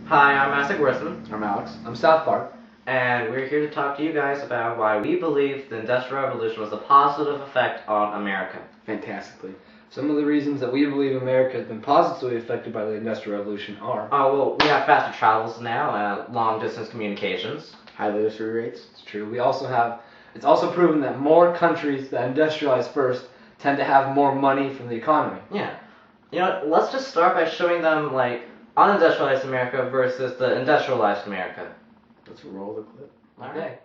Hi, I'm Isaac Worthman. I'm Alex. I'm South Park. And we're here to talk to you guys about why we believe the Industrial Revolution was a positive effect on America. Fantastically. Some of the reasons that we believe America has been positively affected by the Industrial Revolution are... Well, we have faster travels now, long-distance communications. high literacy rates. It's true. It's also proven that more countries that industrialize first tend to have more money from the economy. Yeah. You know, let's just start by showing them, unindustrialized America versus the industrialized America. Let's roll the clip. Okay.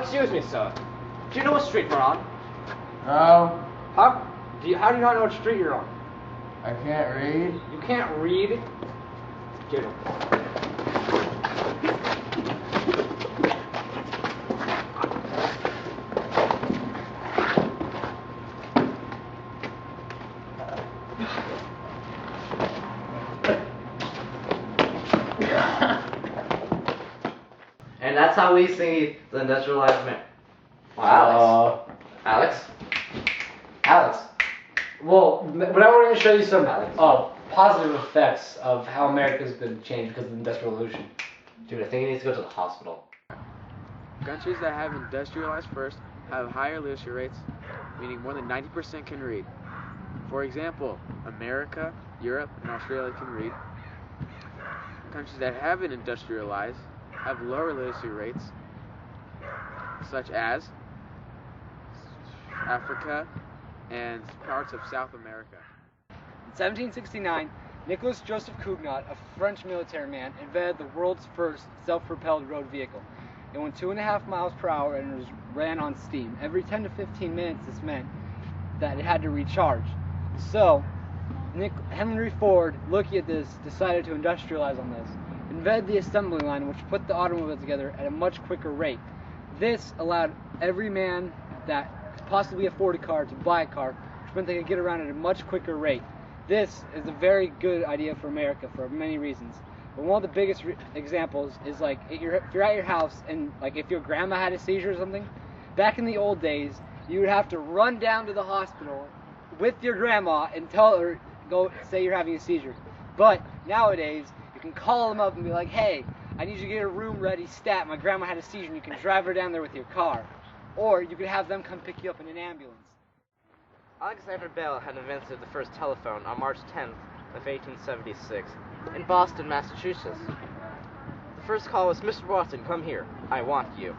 Excuse me, sir. Do you know what street we're on? No, How do you not know what street you're on? I can't read. You can't read? Get him. And that's how we see the industrialized America. Wow, Alex. Alex. Well, but I wanted to show you some positive effects of how America's been changed because of the Industrial Revolution. Dude, I think he needs to go to the hospital. Countries that have industrialized first have higher literacy rates, meaning more than 90% can read. For example, America, Europe, and Australia can read. Countries that haven't industrialized have lower literacy rates, such as Africa and parts of South America. In 1769, Nicolas Joseph Cugnot, a French military man, invented the world's first self-propelled road vehicle. It went 2.5 miles per hour and ran on steam. Every 10 to 15 minutes, this meant that it had to recharge. So, Henry Ford, looking at this, decided to industrialize on this, invented the assembly line, which put the automobile together at a much quicker rate. This allowed every man that could possibly afford a car to buy a car, which meant they could get around at a much quicker rate. This is a very good idea for America for many reasons. But one of the biggest examples is if you're at your house and if your grandma had a seizure or something, back in the old days, you would have to run down to the hospital with your grandma and tell her, go say you're having a seizure. But nowadays, you can call them up and be like, hey, I need you to get a room ready stat. My grandma had a seizure, and you can drive her down there with your car. Or you could have them come pick you up in an ambulance. Alexander Bell had invented the first telephone on March 10th of 1876 in Boston, Massachusetts. The first call was, Mr. Watson, come here. I want you.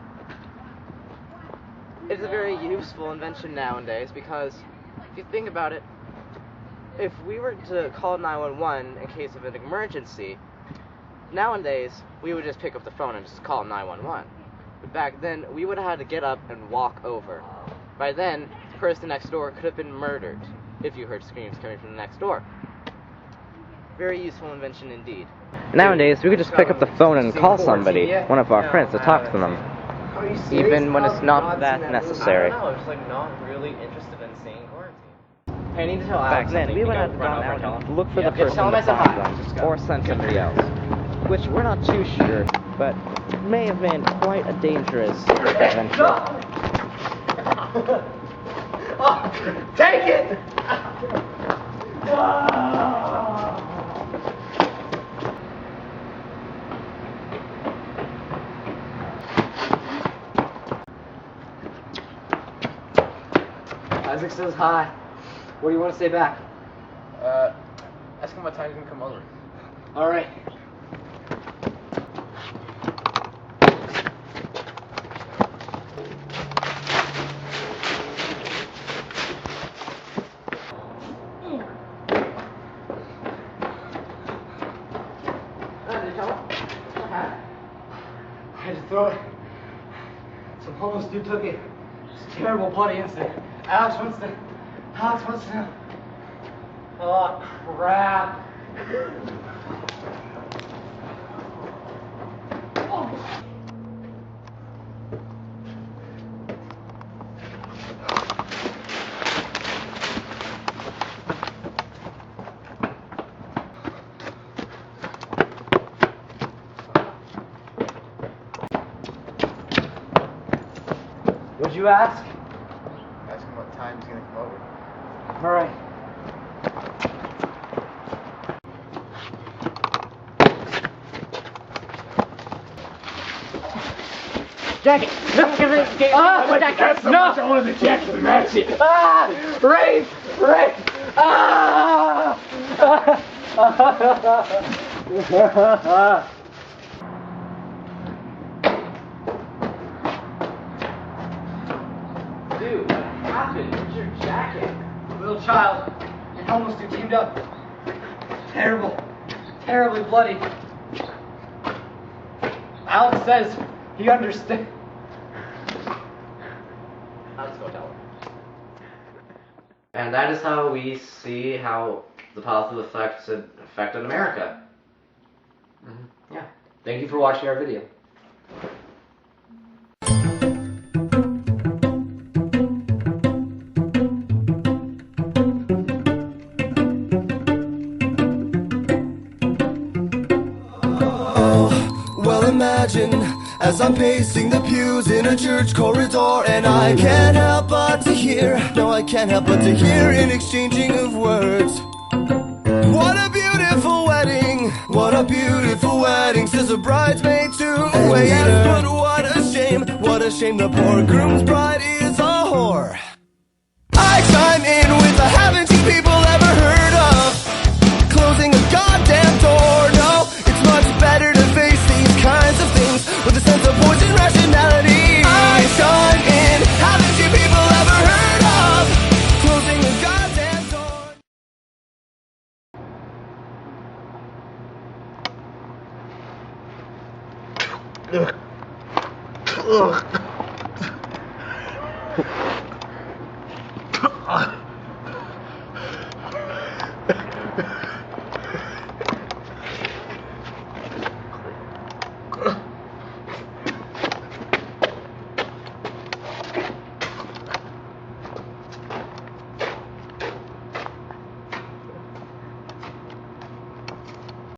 It's a very useful invention nowadays because, if you think about it, if we were to call 911 in case of an emergency, nowadays we would just pick up the phone and just call 911. But back then, we would have had to get up and walk over. By then, the person next door could have been murdered if you heard screams coming from the next door. Very useful invention indeed. Nowadays, we could just pick up the phone and call somebody, one of our friends, to talk to them, even when it's not that necessary. I don't know, I'm just not really interested in seeing quarantine. I need to tell Back Alex then, something. we would have gone out to look for the person to find them, or send somebody else, which we're not too sure, but may have been quite a dangerous venture. Take it! Isaac says hi. What do you want to say back? Ask him what time he's gonna come over. All right. I had to throw it. Some homeless dude took it. It's a terrible bloody incident. Alex wants to know. Oh, crap. What'd you ask? Ask him what time he's gonna come over. All right. Jacket! No, give it! Jacket! No! I wanted the jacket to match it. Ah! Rafe! Rafe! Ah! Dude, what happened? Where's your jacket? A little child and homeless dude teamed up. Terrible. Terribly bloody. Alex says he understands. Let's go tell him. And that is how we see how the positive effects had affected America. Yeah. Thank you for watching our video. Well, imagine as I'm pacing the pews in a church corridor, and I can't help but to hear, no, I can't help but to hear an exchanging of words. What a beautiful wedding, what a beautiful wedding, says a bridesmaid to a waiter. But what a shame, the poor groom's bride is a whore. I chime in with the haven't you people ever heard of closing a goddamn door? No, it's much better to face these kinds of things with a sense of poison rationality. I chime in, haven't you people ever heard of closing a goddamn door? Ugh.